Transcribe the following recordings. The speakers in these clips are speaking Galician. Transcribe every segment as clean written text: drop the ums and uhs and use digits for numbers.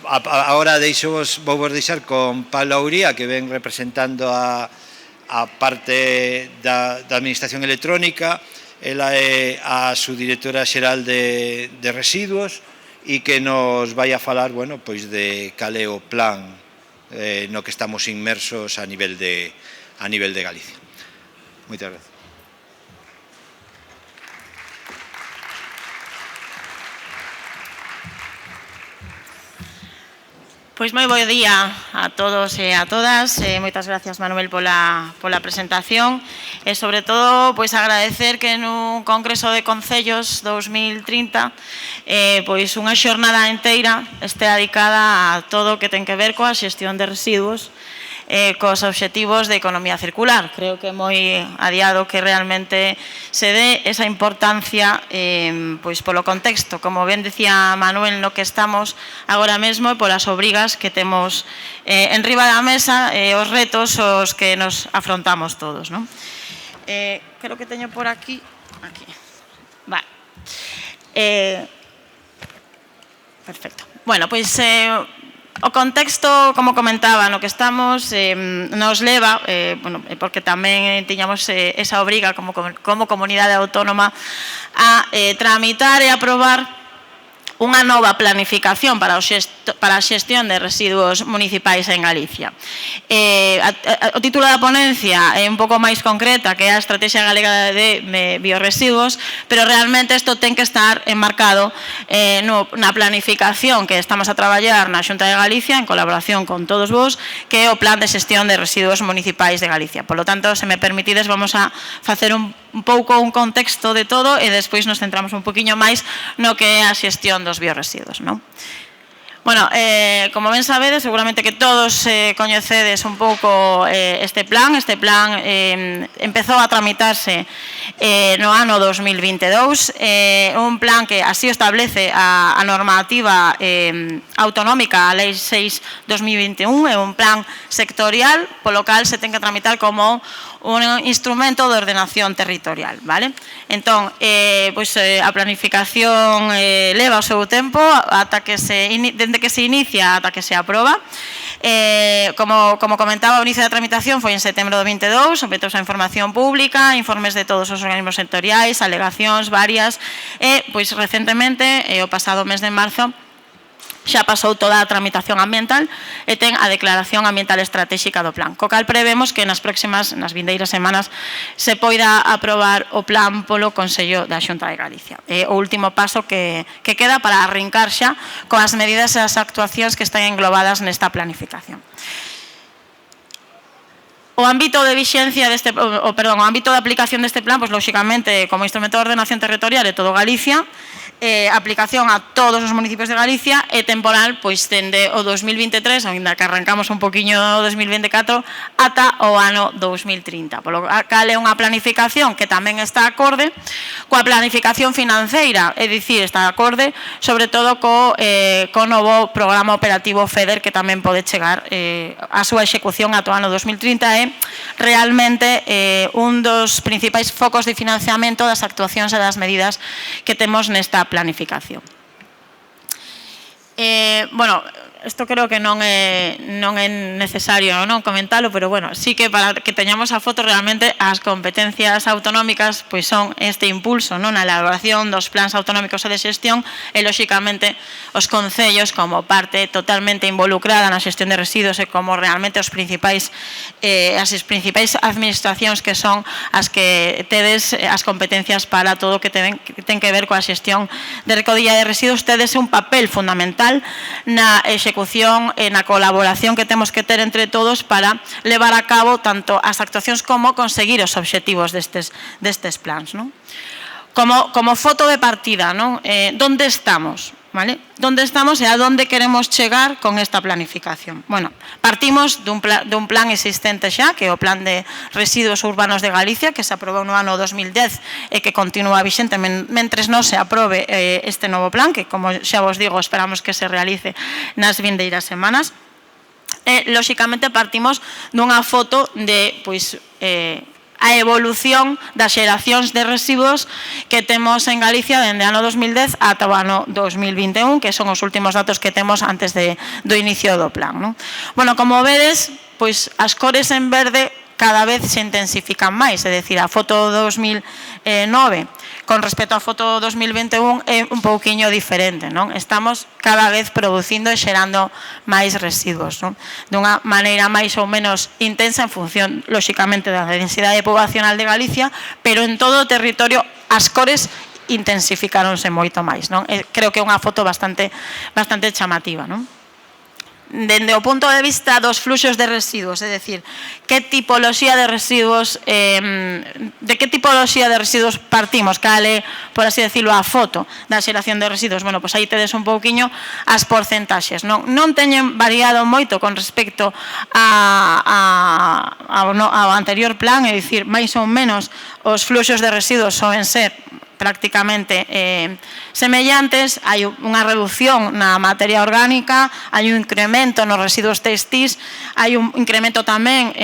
Agora vou vos deixar con Paula Uría, que ven representando a parte da Administración Electrónica. Ela é a subdirectora xeral de residuos e que nos vai a falar, bueno, pois de cal é o plan no que estamos inmersos a nivel de Galicia. Moitas gracias. Pois moi bo día a todos e a todas. Moitas gracias, Manuel, pola presentación. E, sobre todo, pois agradecer que nun Congreso de Concellos 2030 pois unha xornada inteira estea dedicada a todo o que ten que ver coa xestión de residuos cos obxectivos de economía circular. Creo que é moi adiado que realmente se dé esa importancia pois polo contexto, como ben decía Manuel, no que estamos agora mesmo e polas obrigas que temos en riba da mesa e os retos os que nos afrontamos todos. Creo que teño por aquí. Vale. Perfecto. Bueno, pois o contexto, como comentaba, no que estamos nos leva, porque tamén tiñamos esa obriga como comunidade autónoma a tramitar e aprobar unha nova planificación para a xestión de residuos municipais en Galicia. O título da ponencia é un pouco máis concreta, que é a Estrategia Galega de Bioresiduos, pero realmente isto ten que estar enmarcado na planificación que estamos a traballar na Xunta de Galicia en colaboración con todos vos, que é o Plan de Xestión de Residuos Municipais de Galicia. Por lo tanto, se me permitides, vamos a facer un pouco un contexto de todo e despois nos centramos un poquinho máis no que é a xestión dos bioresiduos. Bueno, como ben sabedes, seguramente que todos coñecedes un pouco este plan. Este plan empezou a tramitarse no ano 2022, un plan que así establece a normativa autonómica, a Lei 6/2021, é un plan sectorial, polo cal se ten que tramitar como un instrumento de ordenación territorial, vale? Entón, a planificación leva o seu tempo dende que se inicia ata que se aproba. Como comentaba, o inicio da tramitación foi en setembro do 22, someteuse a información pública, informes de todos os organismos sectoriais, alegacións varias, e, recentemente, o pasado mes de marzo, xa pasou toda a tramitación ambiental e ten a declaración ambiental estratégica do plan, co cal prevemos que nas vindeiras semanas se poida aprobar o plan polo Consello da Xunta de Galicia. É o último paso que queda para arrincar xa coas medidas e as actuacións que están englobadas nesta planificación. O ámbito de vixencia o ámbito de aplicación deste plan, lóxicamente, como instrumento de ordenación territorial é todo Galicia, aplicación a todos os municipios de Galicia e temporal, dende o 2023, ainda que arrancamos un poquinho o 2024, ata o ano 2030. Polo cal é unha planificación que tamén está acorde coa planificación financeira, é dicir, está acorde sobre todo co novo programa operativo FEDER, que tamén pode chegar a súa execución ata o ano 2030, é realmente un dos principais focos de financiamento das actuacións e das medidas que temos nesta planificación. Bueno, isto creo que non é necesario comentalo, pero bueno, sí que para que teñamos a foto realmente as competencias autonómicas son este impulso na elaboración dos plans autonómicos de xestión e, lóxicamente, os concellos como parte totalmente involucrada na xestión de residuos e como realmente as principais administracións que son as que tedes as competencias para todo o que ten que ver coa xestión de recollida de residuos. Tedes un papel fundamental na execución e na colaboración que temos que ter entre todos para levar a cabo tanto as actuacións como conseguir os obxectivos destes plans. Como foto de partida, onde estamos? Onde estamos e a onde queremos chegar con esta planificación? Bueno, partimos dun plan existente xa, que é o Plan de Residuos Urbanos de Galicia, que se aprobou no ano 2010 e que continúa vixente mentres non se aprobe este novo plan, que, como xa vos digo, esperamos que se realice nas vindeiras semanas. Lóxicamente, partimos dunha foto de a evolución das xeracións de residuos que temos en Galicia dende o ano 2010 ata o ano 2021, que son os últimos datos que temos antes do inicio do plan, non? Bueno, como vedes, pois as cores en verde cada vez se intensifican máis, é dicir, a foto 2009 con respecto á foto 2021 é un pouquiño diferente, non? Estamos cada vez producindo e xerando máis residuos, non? Dunha maneira máis ou menos intensa en función, lóxicamente, da densidade poblacional de Galicia, pero en todo o territorio as cores intensificáronse moito máis, non? Creo que é unha foto bastante chamativa, non? Dende o punto de vista dos fluxos de residuos, é dicir, que tipoloxía de residuos, de que tipoloxía de residuos partimos, cale, por así decirlo, a foto da xeración de residuos. Bueno, pois aí tedes un pouquiño as porcentaxes, non teñen variado moito con respecto ao anterior plan, é dicir, máis ou menos os fluxos de residuos soen ser prácticamente semellantes, hai unha reducción na materia orgánica, hai un incremento nos residuos textis, hai un incremento tamén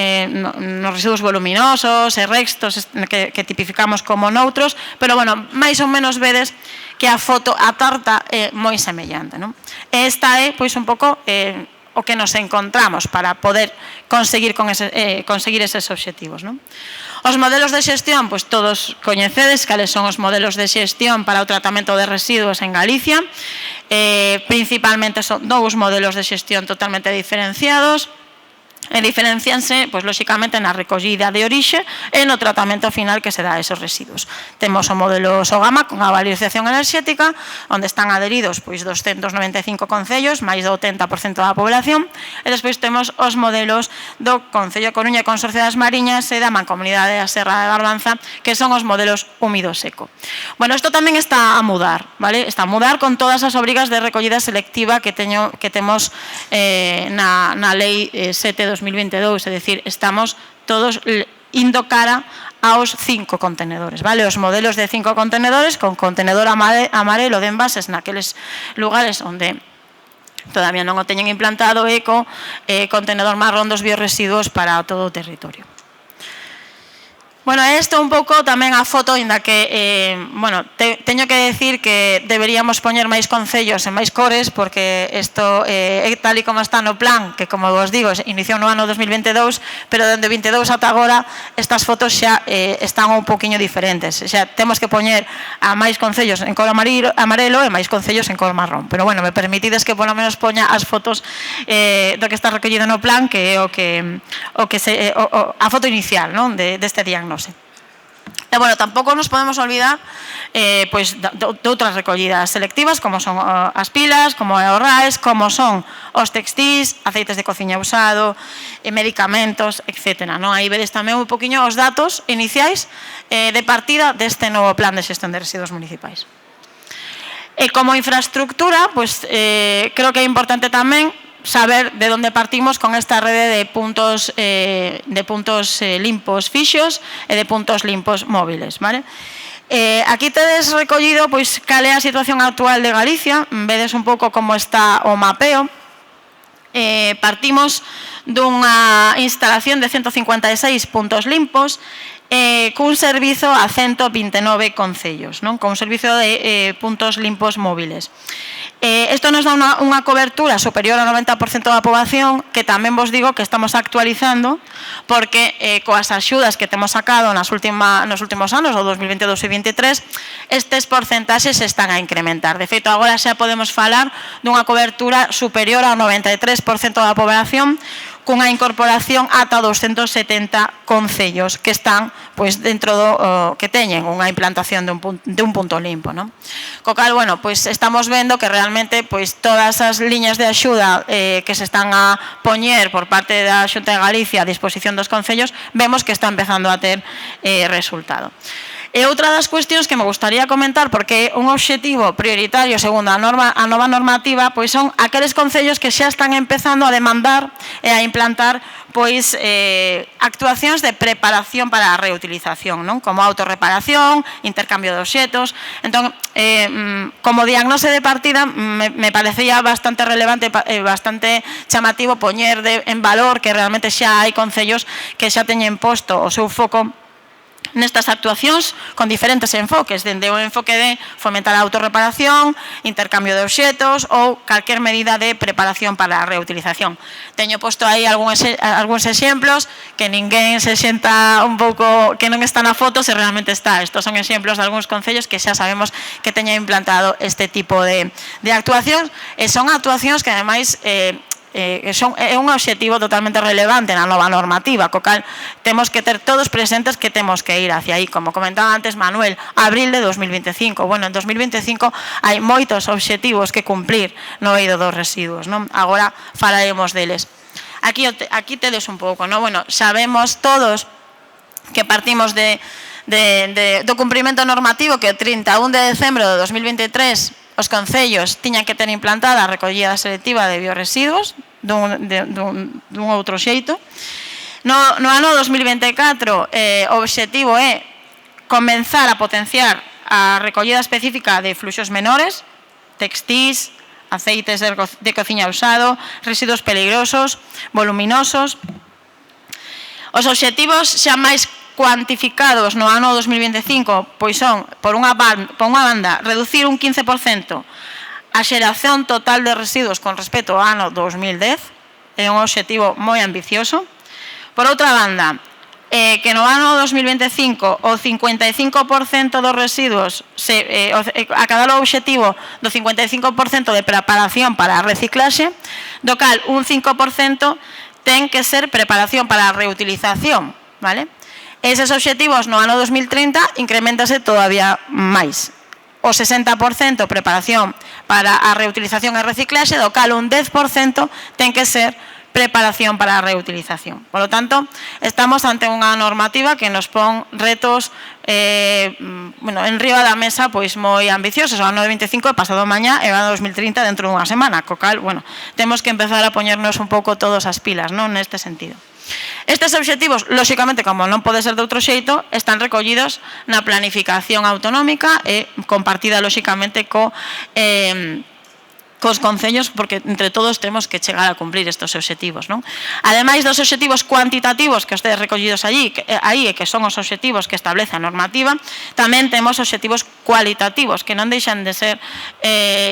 nos residuos voluminosos e restos que tipificamos como noutros, pero, bueno, máis ou menos vedes que a foto, a tarta é moi semellante, non? Esta é, pois, un pouco o que nos encontramos para poder conseguir eses obxectivos, non? Os modelos de xestión, pois todos coñecedes cales son os modelos de xestión para o tratamento de residuos en Galicia. Principalmente son dous modelos de xestión totalmente diferenciados. E diferencianse, pois, lóxicamente, na recollida de orixe e no tratamento final que se dá a esos residuos. Temos o modelo SOGAMA con a valorización enerxética, onde están adheridos, pois, 295 concellos, máis do 80% da población, e despois temos os modelos do Concello de Coruña e Consorcio das Mariñas e da Mancomunidade da Serra de Barbanza, que son os modelos húmido seco. Bueno, isto tamén está a mudar, vale? Está a mudar con todas as obrigas de recollida selectiva que temos na Lei 7/2022, é dicir, estamos todos indo cara aos 5 contenedores, vale? Os modelos de 5 contenedores con contenedor amarelo de envases naqueles lugares onde todavía non o teñen implantado e co contenedor marrón dos biorresiduos para todo o territorio. Bueno, isto un pouco tamén a foto, inda que, bueno, teño que decir que deberíamos poñer máis concellos e máis cores, porque isto é tal e como está no plan, que, como vos digo, iniciou no ano 2022, pero dende 22 ata agora estas fotos xa están un pouquiño diferentes. Xa temos que poñer a máis concellos en cor amarelo e máis concellos en cor marrón. Pero, bueno, me permitides que polo menos poña as fotos do que está recollido no plan, que é a foto inicial, non, deste diagnóstico. E, bueno, tampouco nos podemos olvidar pois, de outras recollidas selectivas, como son as pilas, como é o RAES, como son os textís, aceites de cociña usado, medicamentos, etc. Aí vedes tamén un poquinho os datos iniciais de partida deste novo plan de xestión de residuos municipais. E como infraestructura, pois, creo que é importante tamén saber de onde partimos con esta rede de puntos limpos fixos e de puntos limpos móviles, vale? Aquí tedes recollido pois cal é a situación actual de Galicia, vedes un pouco como está o mapeo. Partimos dunha instalación de 156 puntos limpos cun servizo a 129 concellos, non? Con un servizo de puntos limpos móviles. Isto nos dá unha cobertura superior ao 90% da poboación, que tamén vos digo que estamos actualizando, porque coas axudas que temos sacado nos últimos anos, o 2022 e 2023, estes porcentaxes se están a incrementar. De feito, agora xa podemos falar dunha cobertura superior ao 93% da poboación, cunha incorporación ata 270 concellos que están pois dentro que teñen unha implantación de un punto limpo, non? Co cal, bueno, pois estamos vendo que realmente pois todas as liñas de axuda que se están a poñer por parte da Xunta de Galicia a disposición dos concellos, vemos que está empezando a ter resultado. E outra das cuestións que me gustaría comentar, porque é un obxectivo prioritario segundo a nova normativa, pois son aqueles concellos que xa están empezando a demandar e a implantar pois actuacións de preparación para a reutilización, non? Como autorreparación, intercambio de obxetos. Entón, como diagnose de partida, me parecía bastante relevante e bastante chamativo poñer en valor que realmente xa hai concellos que xa teñen posto o seu foco nestas actuacións con diferentes enfoques, dende o enfoque de fomentar a autorreparación, intercambio de obxetos ou calquer medida de preparación para a reutilización. Teño posto aí algúns exemplos que ninguén se xenta un pouco, que non está na foto se realmente está. Estos son exemplos de algúns concellos que xa sabemos que teñen implantado este tipo de actuacións e son actuacións que ademais é un obxectivo totalmente relevante na nova normativa, co cal temos que ter todos presentes que temos que ir hacia aí. Como comentaba antes Manuel, abril de 2025. Bueno, en 2025 hai moitos obxectivos que cumplir no eido dos residuos, non? Agora falaremos deles. Aquí tedes un pouco, non? Bueno, sabemos todos que partimos do cumprimento normativo que o 31 de decembro de 2023 os concellos tiñan que ter implantada a recollida selectiva de bioresiduos dun outro xeito. No ano 2024 o obxectivo é comenzar a potenciar a recollida específica de fluxos menores, textís, aceites de cociña usado, residuos peligrosos, voluminosos. Os obxectivos xa máis cuantificados no ano 2025 pois son, por unha banda, reducir un 15% a xeración total de residuos con respecto ao ano 2010, é un obxectivo moi ambicioso. Por outra banda, que no ano 2025 o 55% dos residuos acadar o obxectivo do 55% de preparación para a reciclaxe, do cal un 5% ten que ser preparación para a reutilización, vale? Eses obxectivos no ano 2030 incrementase todavía máis. O 60% preparación para a reutilización e reciclaxe, do cal un 10% ten que ser preparación para a reutilización. Por lo tanto, estamos ante unha normativa que nos pon retos en riba da mesa pois moi ambiciosos. O ano 25 é pasado mañá e o ano 2030 dentro dunha semana, co cal, temos que empezar a poñernos un pouco todos as pilas, non, neste sentido. Estes obxectivos, lóxicamente, como non pode ser de outro xeito, están recollidos na planificación autonómica e compartida, lóxicamente, cos concellos, porque entre todos temos que chegar a cumplir estes obxectivos, non? Ademais dos obxectivos cuantitativos que estedes recollidos aí e que son os obxectivos que establece a normativa, tamén temos obxectivos cualitativos que non deixan de ser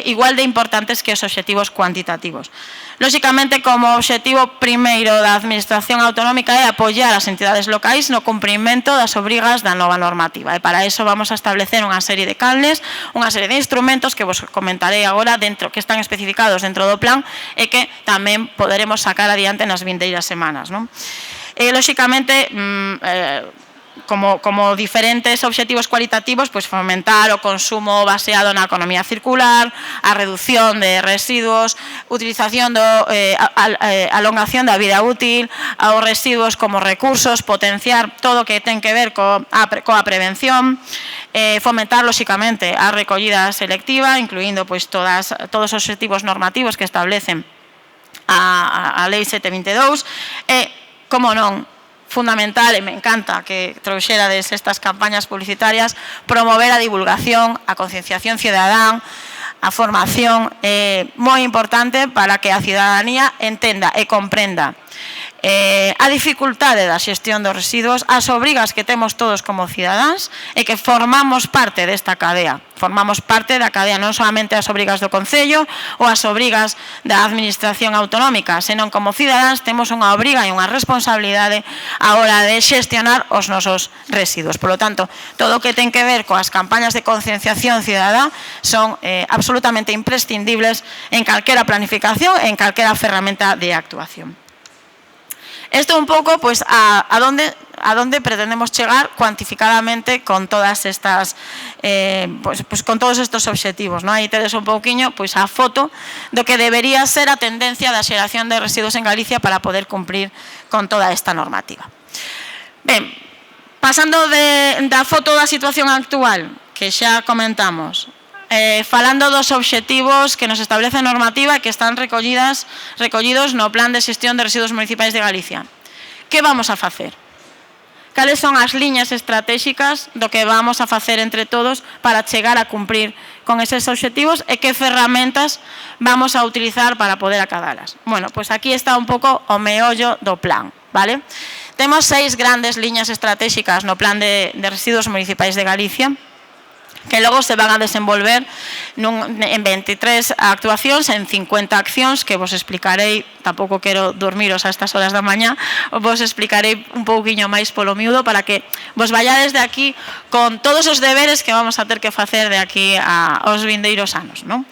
igual de importantes que os obxectivos cuantitativos. Lóxicamente, como obxectivo primeiro da Administración Autonómica é apoiar as entidades locais no cumprimento das obrigas da nova normativa. E para iso vamos a establecer unha serie de canles, unha serie de instrumentos que vos comentarei agora que están especificados dentro do plan e que tamén poderemos sacar adiante nas vindeiras semanas, non? Lóxicamente, como diferentes obxectivos cualitativos, pois fomentar o consumo baseado na economía circular, a reducción de residuos, utilización alongación da vida útil, aos residuos como recursos, potenciar todo o que ten que ver coa prevención, fomentar, lóxicamente, a recollida selectiva, incluindo pois todos os obxectivos normativos que establecen a Lei 722 e, como non, fundamental, e me encanta que trouxerades estas campañas publicitarias, promover a divulgación, a concienciación cidadán, a formación, moi importante para que a cidadanía entenda e comprenda a dificultade da xestión dos residuos, as obrigas que temos todos como cidadáns e que formamos parte desta cadea. Formamos parte da cadea non solamente as obrigas do Concello ou as obrigas da Administración Autonómica, senón como cidadáns temos unha obriga e unha responsabilidade a hora de xestionar os nosos residuos. Por lo tanto, todo o que ten que ver coas campañas de concienciación cidadá son absolutamente imprescindibles en calquera planificación e en calquera ferramenta de actuación. Isto un pouco, pois, a donde pretendemos chegar cuantificadamente con todas estas, con todos estes obxectivos, non? Aí tedes un pouquiño, pois, a foto do que debería ser a tendencia da xeración de residuos en Galicia para poder cumprir con toda esta normativa. Ben, pasando da foto da situación actual, que xa comentamos, falando dos obxectivos que nos establece a normativa que están recollidos no Plan de Xestión de Residuos Municipais de Galicia. Que vamos a facer? Cales son as liñas estratégicas do que vamos a facer entre todos para chegar a cumprir con eses obxectivos e que ferramentas vamos a utilizar para poder acadalas? Bueno, pois aquí está un pouco o meollo do plan, vale? Temos 6 grandes liñas estratégicas no Plan de Residuos Municipais de Galicia, que logo se van a desenvolver en 23 actuacións, en 50 accións, que vos explicarei, tampouco quero dormiros a estas horas da mañá, vos explicarei un pouquiño máis polo miúdo para que vos vayades de aquí con todos os deberes que vamos a ter que facer de aquí aos vindeiros anos, non?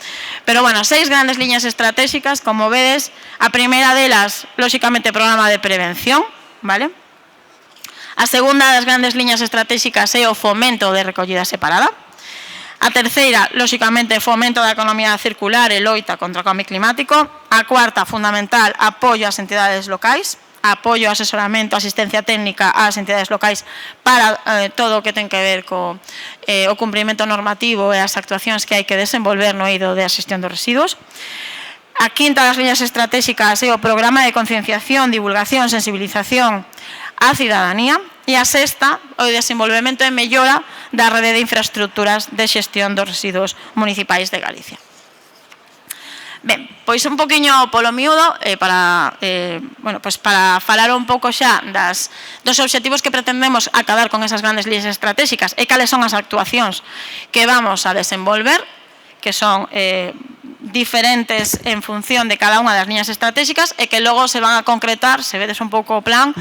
Pero, bueno, 6 grandes liñas estratégicas, como vedes, a primeira delas, lóxicamente, programa de prevención, vale? A segunda das grandes liñas estratégicas é o fomento de recollida separada. A terceira, lóxicamente, fomento da economía circular e loita contra o cambio climático. A cuarta, fundamental, apoio ás entidades locais, apoio, asesoramento, asistencia técnica ás entidades locais para todo o que ten que ver co o cumprimento normativo e as actuacións que hai que desenvolver no eido da xestión dos residuos. A quinta das liñas estratégicas é o programa de concienciación, divulgación, sensibilización á cidadanía. E a sexta, o desenvolvemento e mellora da rede de infraestructuras de xestión dos residuos municipais de Galicia. Ben, pois un poquinho polo miúdo para falar un pouco xa dos obxectivos que pretendemos acadar con esas grandes líneas estratégicas e cales son as actuacións que vamos a desenvolver, que son diferentes en función de cada unha das liñas estratégicas e que logo se van a concretar, se vedes un pouco o plan,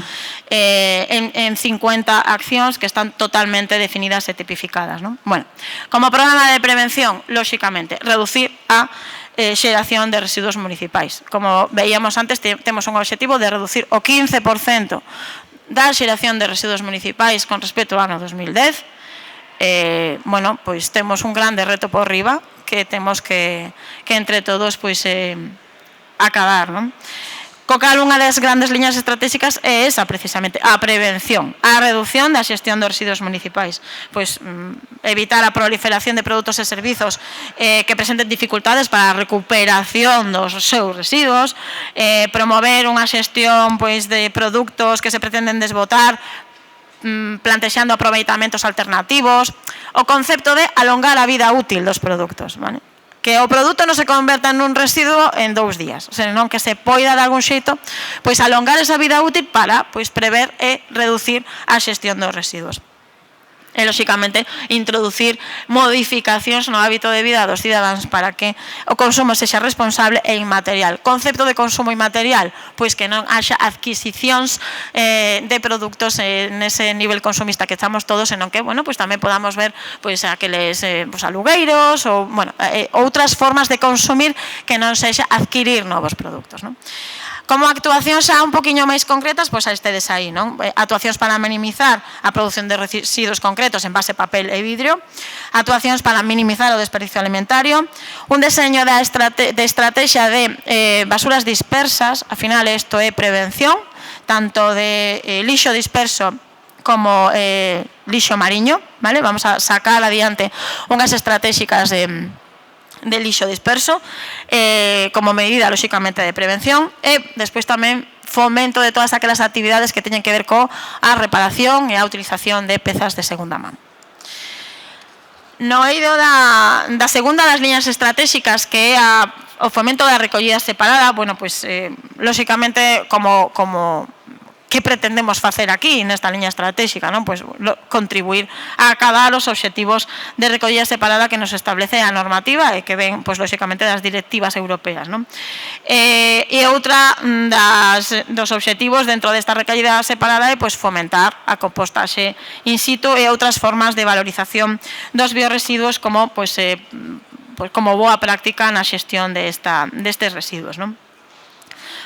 en 50 accións que están totalmente definidas e tipificadas, non? Bueno, como programa de prevención, lóxicamente, reducir a xeración de residuos municipais. Como veíamos antes, temos un objetivo de reducir o 15% da xeración de residuos municipais con respecto ao ano 2010. Bueno, pois temos un grande reto por riba que temos que entre todos pois acabar, non? Co cal unha das grandes liñas estratégicas é esa precisamente, a prevención, a reducción da xestión dos residuos municipais, pois evitar a proliferación de produtos e servizos que presenten dificultades para a recuperación dos seus residuos, promover unha xestión pois de produtos que se pretenden desbotar, plantexando aproveitamentos alternativos, o concepto de alongar a vida útil dos produtos, vale? Que o produto non se converta nun residuo en 2 días, senón que se poida de algún xeito pois alongar esa vida útil para pois prever e reducir a xestión dos residuos. E, lóxicamente, introducir modificacións no hábito de vida dos cidadáns para que o consumo sexa responsable e inmaterial. Concepto de consumo inmaterial, pois que non haxa adquisicións de produtos nese nivel consumista que estamos todos, senón que, bueno, pois tamén podamos ver pois aqueles alugueiros ou, bueno, outras formas de consumir que non sexa adquirir novos produtos, non? Como actuacións xa un poquinho máis concretas, pois estedes aí, non? Actuacións para minimizar a produción de residuos concretos en base papel e vidrio, actuacións para minimizar o desperdicio alimentario, un deseño de estrategia de basuras dispersas, ao final isto é prevención, tanto de lixo disperso como lixo mariño, vale? Vamos a sacar adiante unhas estratégicas de lixo disperso como medida, lóxicamente, de prevención e despois tamén fomento de todas aquelas actividades que teñen que ver coa reparación e a utilización de pezas de segunda man. No eido da segunda das liñas estratégicas, que é o fomento da recollida separada, bueno, pois, lóxicamente, como que pretendemos facer aquí nesta liña estratégica, non? Pois contribuir a acadar os obxectivos de recollida separada que nos establece a normativa e que ven, pois, lóxicamente, das directivas europeas, non? E outra dos obxectivos dentro desta recollida separada é pois fomentar a compostaxe in situ e outras formas de valorización dos biorresiduos como pois como boa práctica na xestión destes residuos, non?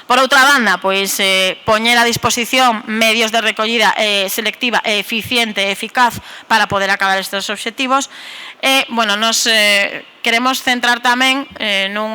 Por outra banda, pois poñer a disposición medios de recollida selectiva e eficiente e eficaz para poder acabar estes obxectivos. E, bueno, nos queremos centrar tamén nun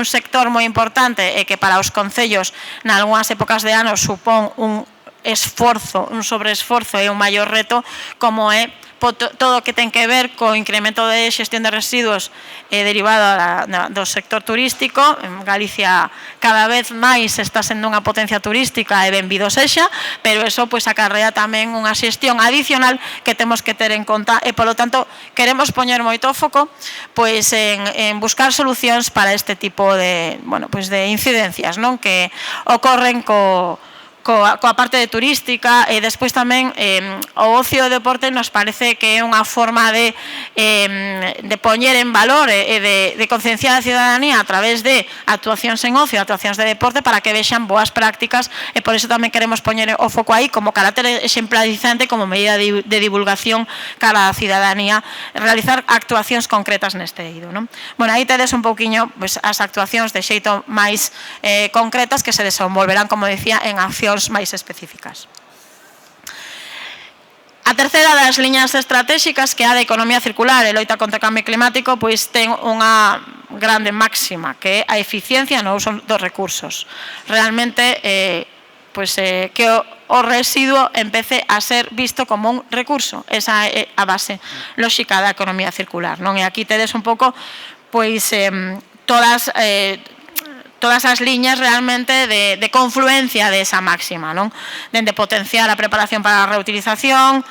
sector moi importante e que para os concellos nalgúnas épocas de ano supón un esforzo, un sobreesforzo e un maior reto, como é todo o que ten que ver co incremento de xestión de residuos derivado do sector turístico. En Galicia cada vez máis está sendo unha potencia turística e benvido sexa, pero eso pois acarrea tamén unha xestión adicional que temos que ter en conta e, polo tanto, queremos poñer moito foco pois en buscar solucións para este tipo de, bueno, pois de incidencias, non, que ocorren co coa parte de turística e despois tamén o ocio e o deporte nos parece que é unha forma de poñer en valor e de concienciar a ciudadanía a través de actuacións en ocio, actuacións de deporte para que vexan boas prácticas e por iso tamén queremos poñer o foco aí como carácter exemplarizante, como medida de divulgación cara á ciudadanía, realizar actuacións concretas neste eido, non? Bueno, aí tedes un pouquiño as actuacións de xeito máis concretas que se desenvolverán, como decía, en accións máis específicas. A terceira das liñas estratégicas, que é a de economía circular e loita contra o cambio climático, pois ten unha grande máxima, que é a eficiencia no uso dos recursos. Realmente, que o residuo empece a ser visto como un recurso. Esa é a base lóxica da economía circular, non? E aquí tedes un pouco, pois, todas as liñas realmente de confluencia desa máxima, non? Dende potenciar a preparación para a reutilización,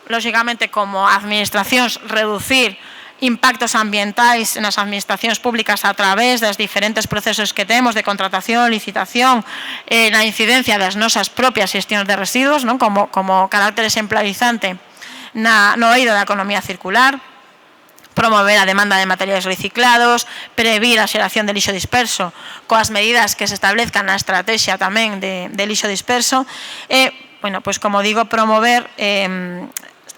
lóxicamente como administracións reducir impactos ambientais nas administracións públicas a través das diferentes procesos que temos de contratación, licitación, na incidencia das nosas propias xestións de residuos, non? Como carácter exemplarizante no eido da economía circular, promover a demanda de materiais reciclados, previr a xeración de lixo disperso coas medidas que se establezcan na estrategia tamén de lixo disperso e, bueno, pois como digo, promover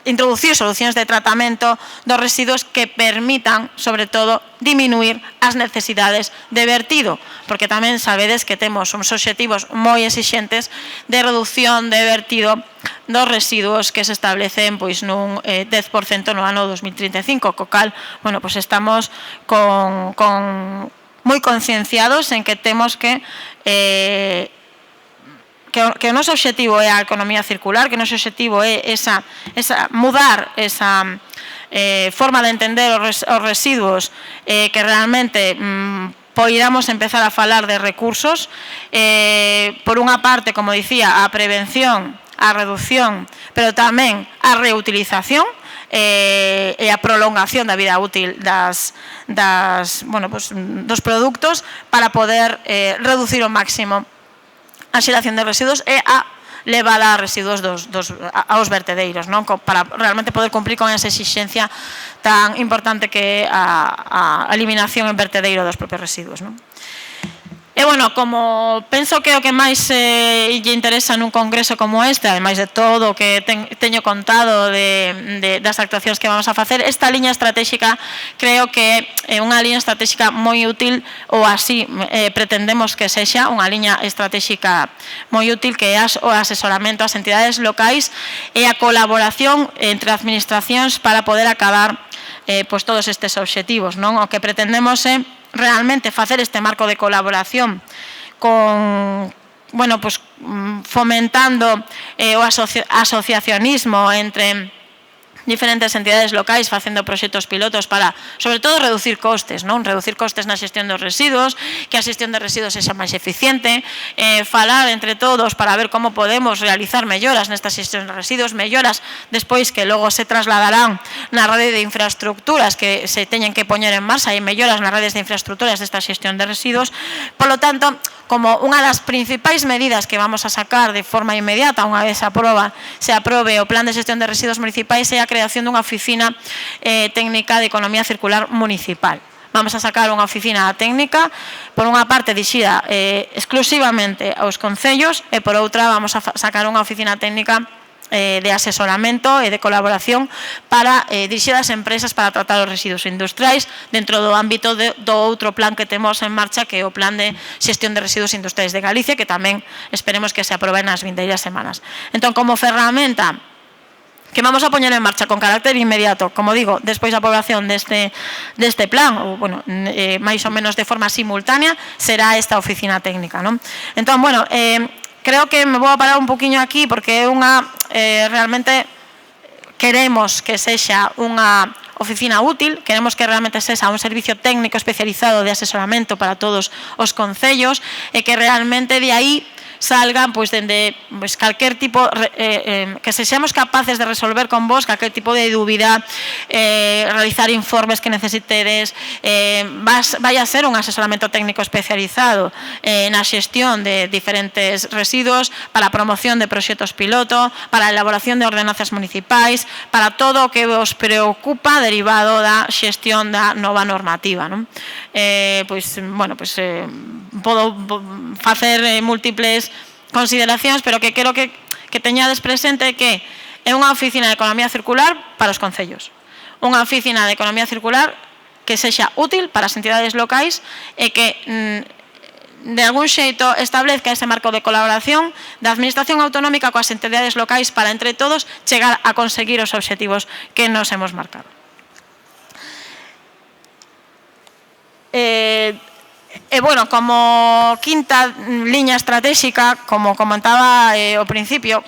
introducir solucións de tratamento dos residuos que permitan, sobre todo, diminuir as necesidades de vertido, porque tamén sabedes que temos uns obxectivos moi exixentes de reducción de vertido dos residuos que se establecen pois nun 10% no ano 2035, co cal, bueno, pois estamos moi concienciados en que temos que o noso obxectivo é a economía circular, que o noso obxectivo é mudar esa forma de entender os residuos, que realmente poidamos empezar a falar de recursos, por unha parte, como dicía, a prevención, a reducción, pero tamén a reutilización e a prolongación da vida útil dos produtos para poder reducir ao máximo a xeración de residuos e a levada a residuos aos vertedeiros, non? Para realmente poder cumprir con esa exixencia tan importante que é a eliminación en vertedeiro dos propios residuos, non? E, bueno, como penso que o que máis lle interesa nun congreso como este, ademais de todo o que teño contado das actuacións que vamos a facer, esta liña estratégica creo que é unha liña estratégica moi útil, ou así pretendemos que sexa unha liña estratégica moi útil, que é o asesoramento ás entidades locais e a colaboración entre administracións para poder acabar todos estes obxectivos, non? O que pretendemos é realmente facer este marco de colaboración fomentando o asociacionismo entre diferentes entidades locais facendo proxectos pilotos para, sobre todo, reducir costes, non? Reducir costes na xestión dos residuos, que a xestión de residuos sexa máis eficiente, falar entre todos para ver como podemos realizar melloras nesta xestión de residuos, melloras despois que logo se trasladarán na rede de infraestructuras que se teñen que poñer en marcha e melloras nas redes de infraestructuras desta xestión de residuos. Por lo tanto, como unha das principais medidas que vamos a sacar de forma inmediata, unha vez se aprobe o Plan de Xestión de Residuos Municipais, é a creación dunha oficina técnica de economía circular municipal. Vamos a sacar unha oficina técnica, por unha parte dirixida exclusivamente aos concellos e por outra vamos a sacar unha oficina técnica de asesoramento e de colaboración para dirixir as empresas para tratar os residuos industriais dentro do ámbito do outro plan que temos en marcha, que é o Plan de Xestión de Residuos Industriais de Galicia, que tamén esperemos que se aprobe nas vindeiras semanas. Entón, como ferramenta que vamos a poñer en marcha con carácter inmediato, como digo, despois da aprobación deste plan, ou, bueno, máis ou menos de forma simultánea, será esta oficina técnica, non? Entón, bueno, creo que me vou a parar un poquinho aquí porque é realmente queremos que sexa unha oficina útil, queremos que realmente sexa un servicio técnico especializado de asesoramento para todos os concellos e que realmente de aí salgan pois dende calquer tipo que sexamos capaces de resolver con vos calquer tipo de dúbida, realizar informes que necesitedes, vai a ser un asesoramento técnico especializado na xestión de diferentes residuos, para a promoción de proxectos piloto, para a elaboración de ordenanzas municipais, para todo o que vos preocupa derivado da xestión da nova normativa, non? Podo facer múltiples consideracións, pero que quero que teñades presente que é unha oficina de economía circular para os concellos, unha oficina de economía circular que sexa útil para as entidades locais e que de algún xeito establezca ese marco de colaboración da administración autonómica coas entidades locais para entre todos chegar a conseguir os obxectivos que nos hemos marcado. Como quinta liña estratégica, como comentaba ao principio,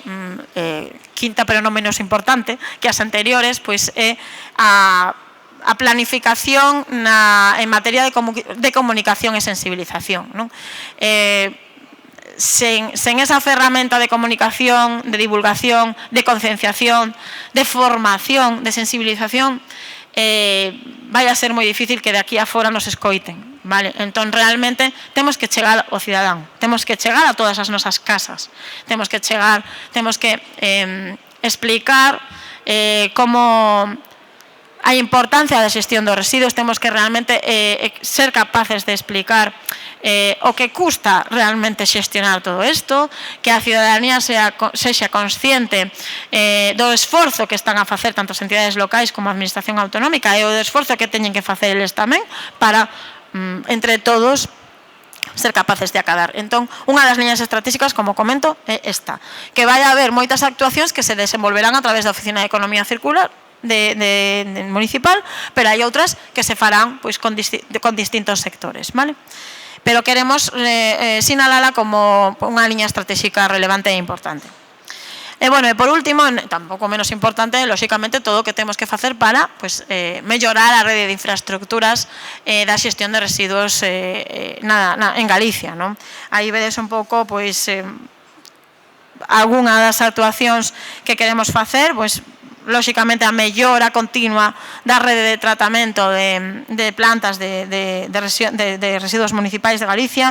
quinta pero non menos importante que as anteriores, pois é a planificación en materia de comunicación e sensibilización, non? Sen esa ferramenta de comunicación, de divulgación, de concienciación, de formación, de sensibilización, vai a ser moi difícil que de aquí a fora nos escoiten. Vale, entón realmente temos que chegar ao cidadán, temos que chegar a todas as nosas casas, temos que explicar como a importancia da xestión dos residuos, temos que realmente ser capaces de explicar o que custa realmente xestionar todo isto, que a ciudadanía sexa consciente do esforzo que están a facer tanto as entidades locais como a administración autonómica e o esforzo que teñen que facer eles tamén para entre todos ser capaces de acadar. Entón, unha das liñas estratégicas, como comento, é esta, que vai haber moitas actuacións que se desenvolverán a través da Oficina de Economía Circular de municipal, pero hai outras que se farán con distintos sectores, vale? Pero queremos sinalala como unha liña estratégica relevante e importante. E por último, tampouco menos importante, lóxicamente, todo o que temos que facer para mellorar a rede de infraestructuras da xestión de residuos en Galicia, non? Aí vedes un pouco, algunha das actuacións que queremos facer, lóxicamente a mellora continua da rede de tratamento de plantas de residuos municipais de Galicia,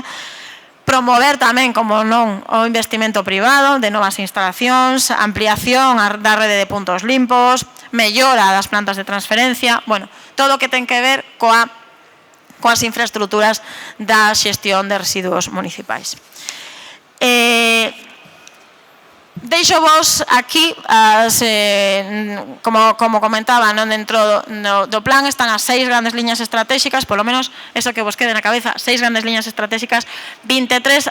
promover tamén, como non, o investimento privado de novas instalacións, ampliación da rede de puntos limpos, mellora das plantas de transferencia, todo o que ten que ver coas infraestructuras da xestión de residuos municipais. Deixo vos aquí, como comentaba, dentro do plan están as 6 grandes liñas estratégicas, polo menos eso que vos quede na cabeza, 6 grandes liñas estratégicas, 23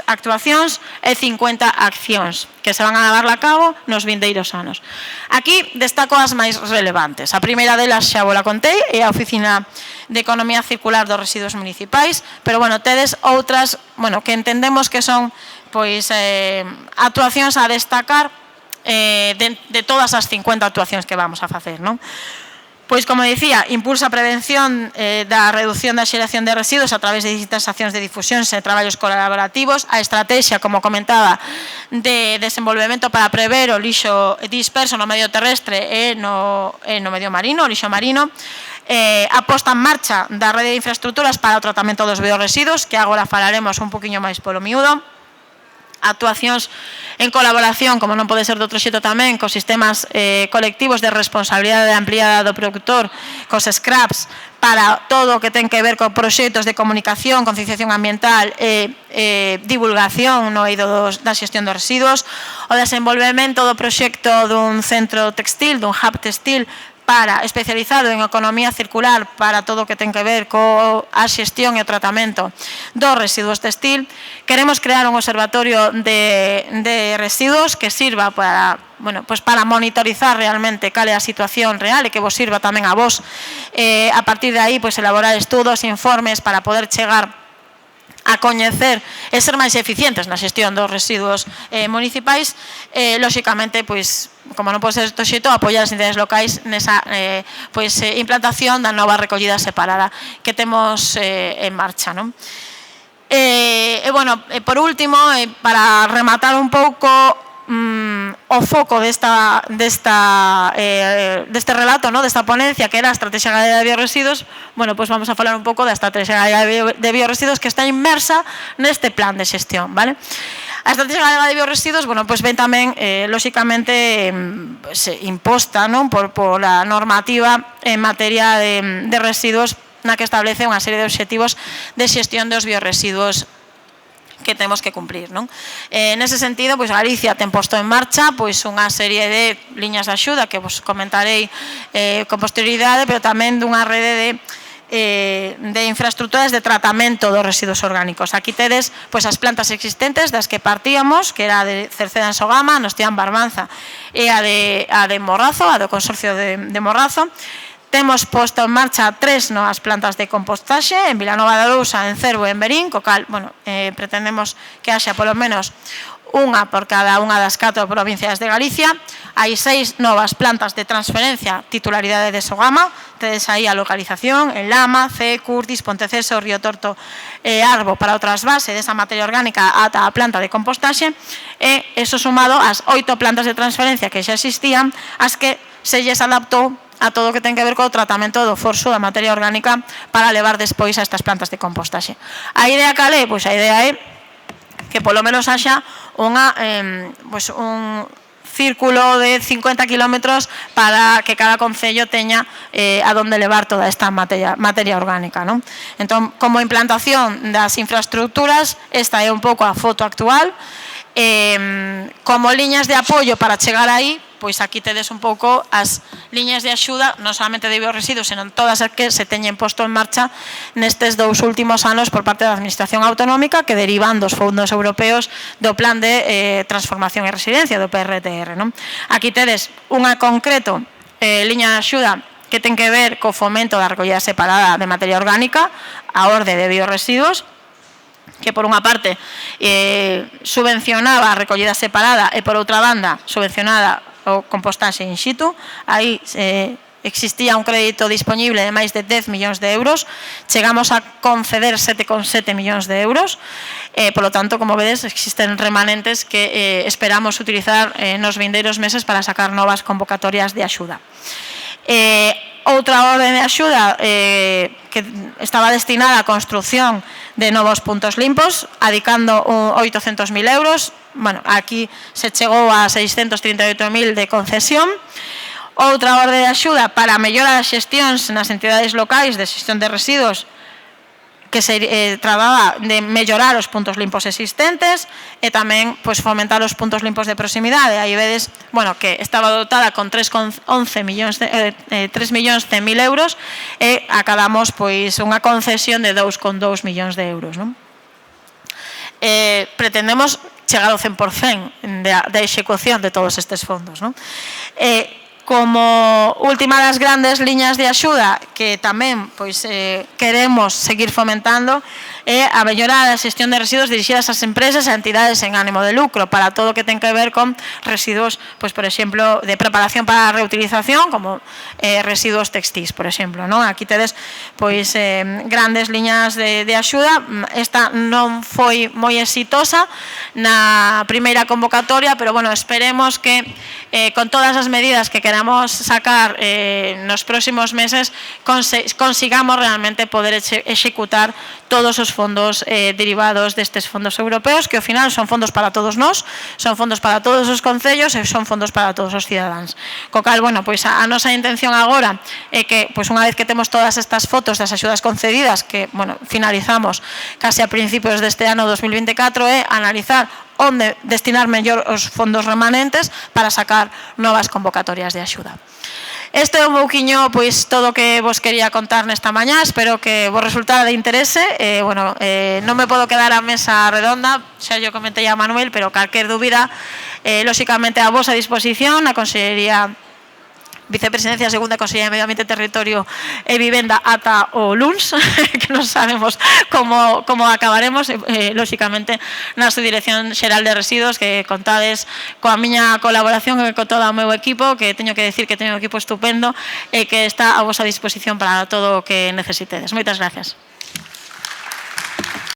actuacións e 50 accións que se van a levar a cabo nos vindeiros anos. Aquí destaco as máis relevantes. A primeira delas xa vos la contei, é a Oficina de Economía Circular dos Residuos Municipais, pero tedes outras que entendemos que son actuacións a destacar de todas as 50 actuacións que vamos a facer, non? Como dicía, impulsa a prevención da reducción da xeración de residuos a través de distintas accións de difusión e traballos colaborativos, a estrategia, como comentaba, de desenvolvemento para prever o lixo disperso no medio terrestre e no medio marino, o lixo marino, a posta en marcha da rede de infraestructuras para o tratamento dos biorresiduos, que agora falaremos un poquinho máis polo miúdo, actuacións en colaboración, como non pode ser de outro xeito tamén, cos sistemas colectivos de responsabilidade ampliada do produtor, cos scraps, para todo o que ten que ver con proxectos de comunicación, concienciación ambiental e divulgación no eido da xestión dos residuos, o desenvolvemento do proxecto dun centro textil, dun hub textil, especializado en economía circular para todo o que ten que ver coa xestión e o tratamento dos residuos textil. Queremos crear un observatorio de residuos que sirva para monitorizar realmente cal é a situación real e que vos sirva tamén a vos. A partir de aí, elaborar estudos, informes para poder chegar a coñecer e ser máis eficientes na xestión dos residuos municipais, lóxicamente, como non pode ser do xeito, apoiar as entidades locais nesa implantación da nova recollida separada que temos en marcha, non? Bueno, por último, para rematar un pouco o foco deste relato, desta ponencia, que era a Estrategia Galega de Bioresiduos, bueno, pois vamos a falar un pouco da Estrategia Galega de Bioresiduos que está inmersa neste plan de xestión, vale? A Estrategia Galega de Bioresiduos, bueno, pois ven tamén, lóxicamente, imposta, non, por a normativa en materia de residuos, na que establece unha serie de obxectivos de xestión dos bioresiduos que temos que cumplir, non? Nese sentido, pois Galicia ten posto en marcha pois unha serie de liñas de axuda que vos comentarei con posterioridade, pero tamén dunha rede de infraestructuras de tratamento dos residuos orgánicos. Aquí tedes pois as plantas existentes das que partíamos, que era a de Cerceda en Sogama, Nostián Barbanza, e a de Morrazo, a do Consorcio de Morrazo. Temos posto en marcha 3 novas plantas de compostaxe en Vilanova de Arousa, en Cervo e en Verín, co cal, bueno, pretendemos que haxa polo menos unha por cada unha das 4 provincias de Galicia. Hai 6 novas plantas de transferencia titularidade de Sogama, tedes aí a localización en Lama, C, Curtis, Ponteceso, Río Torto e Arbo para o trasvase desa materia orgánica ata a planta de compostaxe, e eso sumado ás 8 plantas de transferencia que xa existían, as que se lles adaptou a todo o que ten que ver co tratamento do forxo da materia orgánica para levar despois a estas plantas de compostaxe. A idea cal é? Pois a idea é que polo menos haxa un círculo de 50 kilómetros para que cada concello teña a donde levar toda esta materia orgánica, non? Entón, como implantación das infraestructuras, esta é un pouco a foto actual. Como liñas de apoio para chegar aí, pois aquí tedes un pouco as liñas de axuda, non solamente de bioresiduos, senón todas as que se teñen posto en marcha nestes 2 últimos anos por parte da Administración Autonómica, que derivan dos fondos europeos do Plan de Transformación e Residencia, do PRTR, non? Aquí tedes unha concreto liña de axuda que ten que ver co fomento da recollida separada de materia orgánica, a orde de bioresiduos, que por unha parte subvencionaba a recollida separada e por outra banda subvencionada o compostaxe in situ. Aí existía un crédito disponible de máis de 10 millóns de euros, chegamos a conceder 7,7 millóns de euros, polo tanto, como vedes, existen remanentes que esperamos utilizar nos vindeiros meses para sacar novas convocatorias de axuda. Outra orde de axuda que estaba destinada á construción de novos puntos limpos, adicando 800.000 euros. Bueno, aquí se chegou a 638.000 de concesión. Outra orde de axuda para mellorar as xestións nas entidades locais de xestión de residuos, que se trataba de mellorar os puntos limpos existentes e tamén pois fomentar os puntos limpos de proximidade. Aí vedes, bueno, que estaba dotada con 3,100.000 euros e acabamos pois unha concesión de 2,2 millóns de euros, non? Pretendemos chegar ao 100% da execución de todos estes fondos, non? Como última das grandes liñas de axuda que tamén pois queremos seguir fomentando é a mellorar a xestión de residuos dirixidas ás empresas e entidades en ánimo de lucro para todo o que ten que ver con residuos, pois por exemplo, de preparación para a reutilización, como residuos textís, por exemplo, non? Aquí tedes pois grandes liñas de axuda. Esta non foi moi exitosa na primeira convocatoria, pero bueno, esperemos que con todas as medidas que queramos sacar nos próximos meses consigamos realmente poder executar todos os fondos derivados destes fondos europeos, que ao final son fondos para todos nós, son fondos para todos os concellos e son fondos para todos os cidadáns. Co cal, bueno, pois a nosa intención agora é que, pois unha vez que temos todas estas fotos das axudas concedidas, que, bueno, finalizamos case a principios deste ano 2024, é analizar onde destinar mellor os fondos remanentes para sacar novas convocatorias de axuda. Este é un pouquiño pois todo o que vos quería contar nesta mañá, espero que vos resultara de interese. Bueno, non me podo quedar a mesa redonda, xa yo comentei a Manuel, pero calquer dúbida, lóxicamente a vosa disposición, a Consellería Vicepresidencia Segunda, Consellería de Medio Ambiente, Territorio e Vivenda ata o luns, que non sabemos como acabaremos, lóxicamente na Subdirección Xeral de Residuos, que contades coa miña colaboración e con todo o meu equipo, que teño que decir que teño un equipo estupendo e que está a vosa disposición para todo o que necesitedes. Moitas gracias.